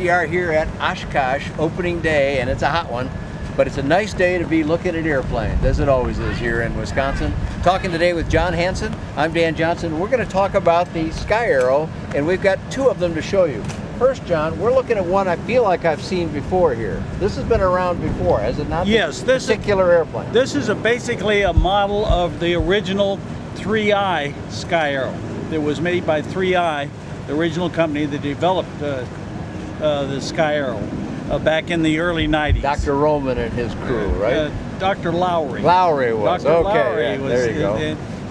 We are here at Oshkosh opening day, and it's a hot one, but it's a nice day to be looking at airplanes, as it always is here in Wisconsin. Talking today with John Hansen. I'm Dan Johnson. We're going to talk about the SkyArrow, and we've got two of them to show you. First, John, we're looking at one I feel like I've seen before here. This has been around before, has it not? Yes, this particular airplane. This is basically a model of the original 3i SkyArrow that was made by 3i, the original company that developed the SkyArrow back in the early 90s. Dr. Roman and his crew, right? Dr. Lowry. Lowry was. Dr. Okay, Lowry yeah, was, there you go.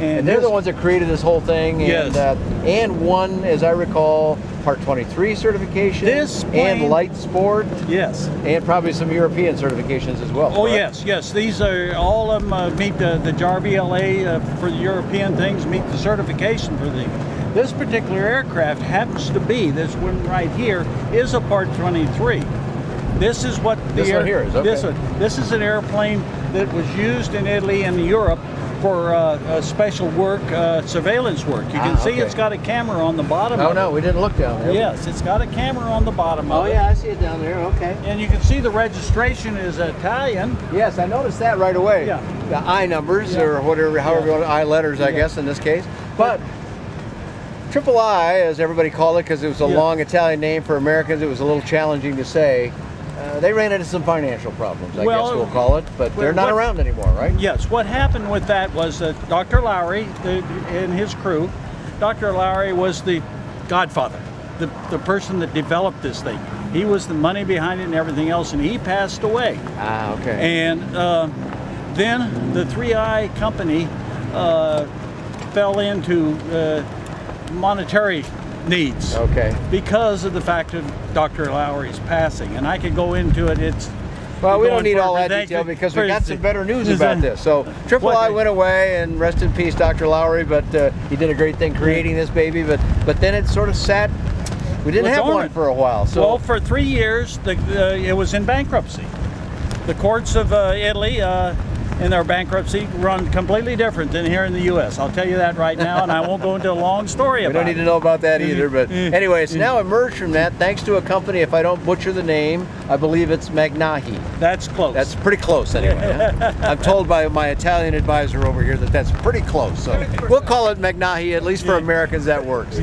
And they're this, the ones that created this whole thing, yes. And won, as I recall, Part 23 certification, this plane, and light sport, yes, and probably some European certifications as well. Oh, correct? yes. These are all of them meet the JAR VLA for the European things, meet the certification for the. This particular aircraft happens to be, this one right here, is a Part 23. This is what the this one here is. Okay. This is an airplane that was used in Italy and Europe for special work, surveillance work. You can see it's got a camera on the bottom. Oh no, we didn't look down there. Yes, it's got a camera on the bottom of it. Oh yeah, I see it down there. Okay. And you can see the registration is Italian. Yes, I noticed that right away. Yeah. The I numbers or whatever, however you want, I letters, I guess in this case. But Triple I, as everybody called it, because it was a long Italian name for Americans, it was a little challenging to say. They ran into some financial problems, I guess we'll call it, but they're not around anymore, right? Yes, what happened with that was that Dr. Lowry and his crew, Dr. Lowry was the godfather, the person that developed this thing. He was the money behind it and everything else, and he passed away. Ah, okay. And then the 3i company fell into monetary needs. Okay. Because of the fact of Dr. Lowry's passing, and I could go into it. Well, we don't need all that detail because we got some better news about this. So Triple I went away, and rest in peace, Dr. Lowry. But he did a great thing creating this baby. But then it sort of sat. We didn't have one for a while. So well, for 3 years, it was in bankruptcy. The courts of Italy. In their bankruptcy run completely different than here in the U.S. I'll tell you that right now, and I won't go into a long story about it. We don't need to know about that either, but anyway, it's now emerged from that thanks to a company, if I don't butcher the name, I believe it's Magnaghi. That's close. That's pretty close anyway. Huh? I'm told by my Italian advisor over here that that's pretty close, so we'll call it Magnaghi, at least for Americans that works.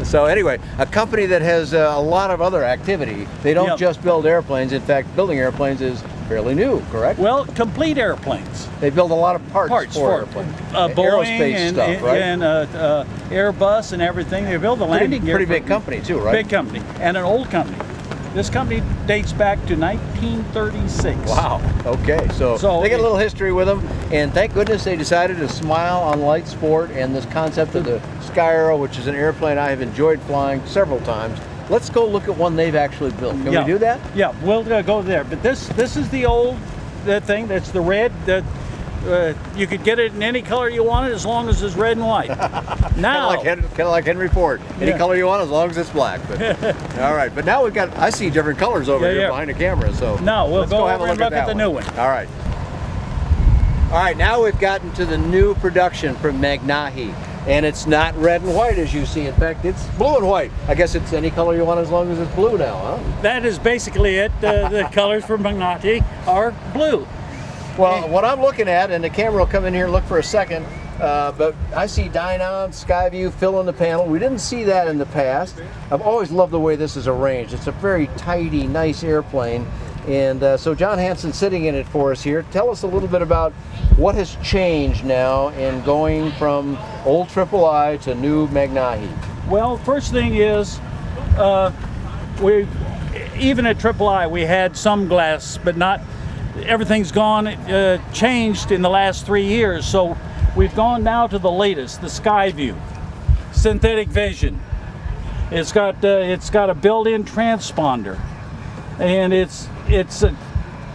So anyway, a company that has a lot of other activity. They don't just build airplanes. In fact, building airplanes is fairly new, correct? Well, complete airplanes. They build a lot of parts for airplanes. Boeing aerospace stuff, right? And Airbus and everything. They build the landing gear. Pretty big company too, right? Big company, and an old company. This company dates back to 1936. Wow. Okay, so they get a little history with them, and thank goodness they decided to smile on light sport and this concept of the SkyArrow, which is an airplane I have enjoyed flying several times. Let's go look at one they've actually built. Can we do that? Yeah, we'll go there. But this is the old thing. That's the red. You could get it in any color you wanted as long as it's red and white. Now, kind of like Henry Ford. Any color you want as long as it's black. But, all right, but now we've got. I see different colors over here behind the camera. So now we'll go have over and look at the new one. All right. All right, now we've gotten to the new production from Magnaghi. And it's not red and white as you see. In fact, it's blue and white. I guess it's any color you want as long as it's blue now, huh? That is basically it. The colors for Magnaghi are blue. Well, what I'm looking at, and the camera will come in here and look for a second, but I see Dynon, Skyview, fill in the panel. We didn't see that in the past. I've always loved the way this is arranged. It's a very tidy, nice airplane. And so John Hansen sitting in it for us here. Tell us a little bit about what has changed now in going from old Triple I to new Magnaghi. Well, first thing is, even at Triple I we had some glass, but not everything's changed in the last 3 years. So we've gone now to the latest, the Skyview, synthetic vision. It's got a built-in transponder, and it's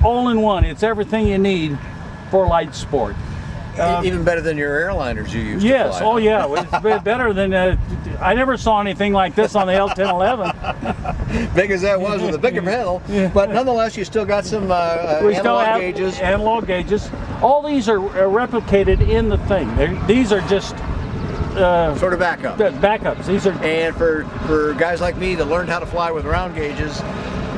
all-in-one. It's everything you need for light sport. Even better than your airliners you used to fly. Yes, oh yeah, it's better than, I never saw anything like this on the L1011. Big as that was with a bigger panel, but nonetheless you still got some analog gauges. Analog gauges. All these are replicated in the thing. These are just sort of backup. backups. These are And for guys like me that learned how to fly with round gauges,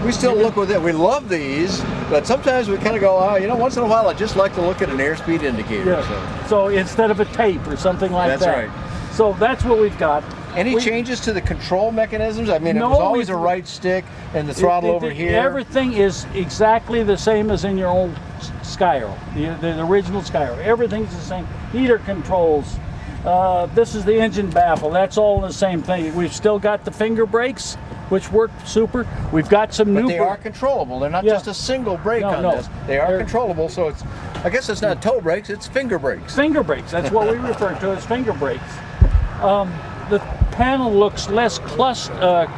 we still look with it. We love these, but sometimes we kind of go, oh, you know, once in a while I just like to look at an airspeed indicator. yeah. So instead of a tape or something like That's that. right. So that's what we've got. Any changes to the control mechanisms? I mean, No, it was always a right stick and the throttle over here. Everything is exactly the same as in your old SkyArrow, the original SkyArrow. Everything's the same. Heater controls. This is the engine baffle. That's all the same thing. We've still got the finger brakes, which work super. We've got some new. But they are controllable. They're not just a single brake on this. They are controllable. So it's, I guess it's not toe brakes. It's finger brakes. Finger brakes. That's what we refer to as finger brakes. The panel looks less cluttered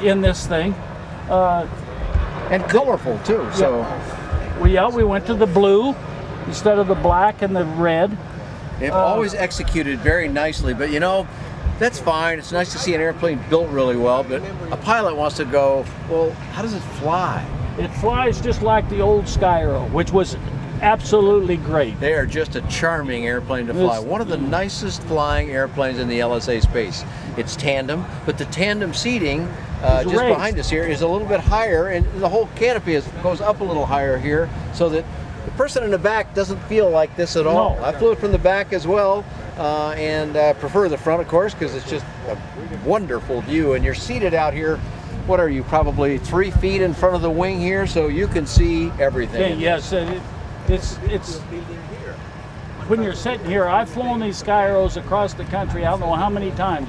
in this thing. And colorful too. So we went to the blue instead of the black and the red. they've always executed very nicely. But you know, that's fine. It's nice to see an airplane built really well. But a pilot wants to go, well, how does it fly? It flies just like the old SkyArrow, which was absolutely great. They are just a charming airplane to fly. One of the nicest flying airplanes in the LSA space. It's tandem, but the tandem seating just raised behind us here is a little bit higher, and the whole canopy goes up a little higher here, so that the person in the back doesn't feel like this at all. No. I flew it from the back as well, and prefer the front, of course, because it's just a wonderful view. And you're seated out here. What are you? Probably 3 feet in front of the wing here, so you can see everything. Yes. It's when you're sitting here. I've flown these SkyArrows across the country. I don't know how many times,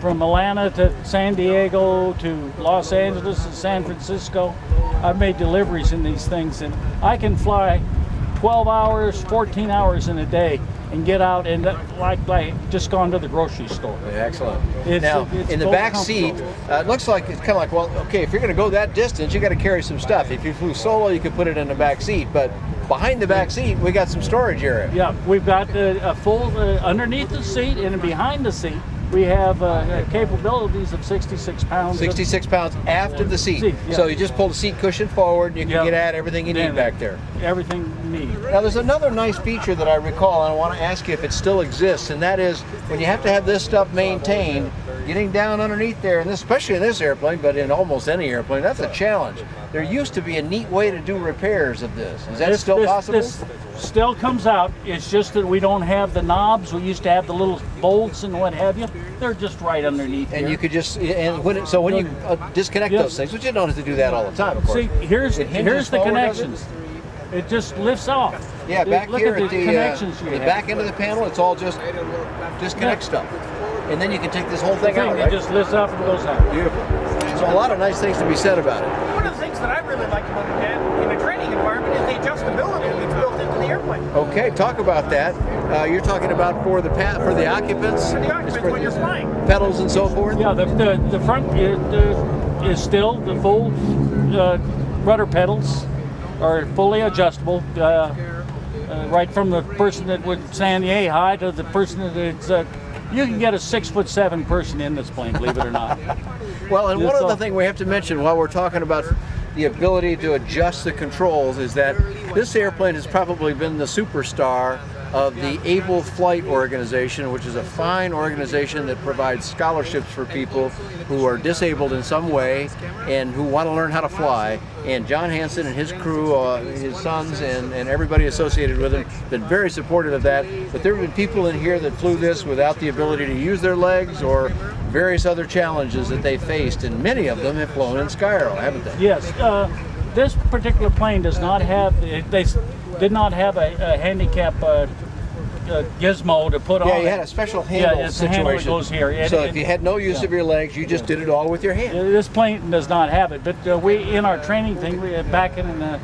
from Atlanta to San Diego to Los Angeles and San Francisco. I've made deliveries in these things, and I can fly 12 hours, 14 hours in a day and get out and like just gone to the grocery store. Excellent. It's In the back seat, it looks like it's kind of like, well, okay, if you're going to go that distance, you got to carry some stuff. If you flew solo, you could put it in the back seat, but behind the back seat, we got some storage area. Yeah, we've got a full underneath the seat, and behind the seat we have capabilities of 66 pounds. 66 pounds after the seat. Yeah. So you just pull the seat cushion forward, and you can get at everything you need back there. Everything you need. Now there's another nice feature that I recall, and I want to ask you if it still exists, and that is when you have to have this stuff maintained, getting down underneath there, and especially in this airplane, but in almost any airplane, that's a challenge. There used to be a neat way to do repairs of this. Is that still possible? This still comes out. It's just that we don't have the knobs. We used to have the little bolts and what have you. They're just right underneath and here. You could just, and when you disconnect those things, which you don't have to do that all the time, of course. See, here's the forward, connections. It just lifts off. Yeah, back Look here at at the connections the back end of the panel, it's all just disconnect stuff. And then you can take this whole thing out, right? It just lifts up and goes out. Beautiful. So a lot of nice things to be said about it. One of the things that I really like about the jet in a training environment is the adjustability that's built into the airplane. Okay, talk about that. You're talking about for the occupants? For the occupants when you're flying. Pedals and so forth? Yeah, the front is still the full rudder pedals are fully adjustable. Right from the person that would stand yay high to the person that's you can get a 6'7" person in this plane, believe it or not. Well, and one other thing we have to mention while we're talking about the ability to adjust the controls is that this airplane has probably been the superstar of the Able Flight Organization, which is a fine organization that provides scholarships for people who are disabled in some way and who want to learn how to fly. And John Hansen and his crew, his sons and everybody associated with him, been very supportive of that. But there have been people in here that flew this without the ability to use their legs or various other challenges that they faced, and many of them have flown in SkyArrow, haven't they? Yes. This particular plane does not have, they did not have a handicap gizmo to put on. Yeah, you had a special handle it's situation. A handle that goes here. So if you had no use of your legs, you just did it all with your hand. This plane does not have it, but we, in our training thing, back in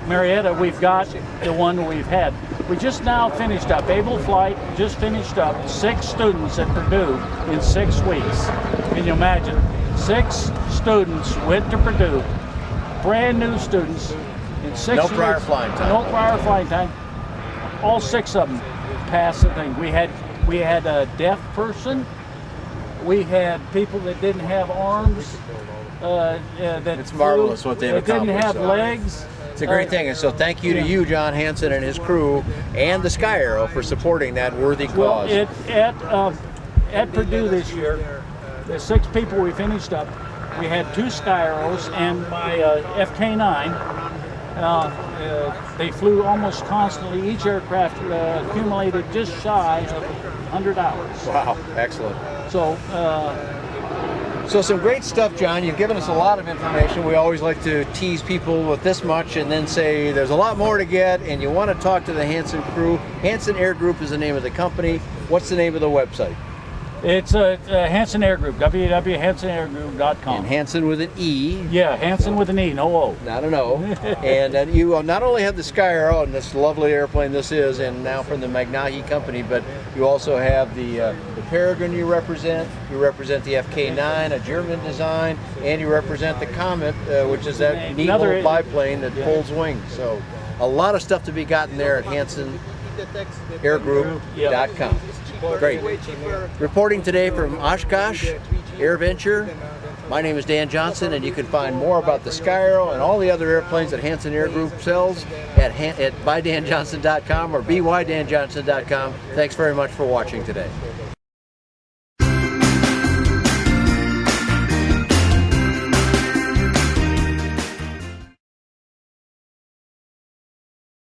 Marietta, we've got the one we've had. We just now finished up, Able Flight just finished up 6 students at Purdue in 6 weeks. Can you imagine? 6 students went to Purdue, brand new students, in 6 weeks. No prior flying time. No prior flying time. All 6 of them passed the thing. We had a deaf person. We had people that didn't have arms. That it's marvelous what they've didn't accomplished. have legs. It's a great thing, and so thank you to you, John Hansen, and his crew, and the SkyArrow for supporting that worthy cause. Well, at Purdue this year, the 6 people we finished up, we had 2 SkyArrows and my FK9. They flew almost constantly. Each aircraft accumulated just shy of 100 hours. Wow, excellent. So, So some great stuff, John. You've given us a lot of information. We always like to tease people with this much and then say there's a lot more to get, and you want to talk to the Hansen crew. Hansen Air Group is the name of the company. What's the name of the website? it's Hansen Air Group, www.hansenairgroup.com. And Hansen with an E. Yeah, Hansen with an E, no O. Not an O. And you not only have the SkyArrow and this lovely airplane this is, and now from the Magnaghi company, but you also have the Peregrine you represent the FK9, a German design, and you represent the Comet, which is that neat little biplane that pulls wings. So a lot of stuff to be gotten there at HansenAirGroup.com. Great. Reporting today from Oshkosh, Airventure. My name is Dan Johnson, and you can find more about the SkyArrow and all the other airplanes that Hansen Air Group sells at bydanjohnson.com or bydanjohnson.com. Thanks very much for watching today.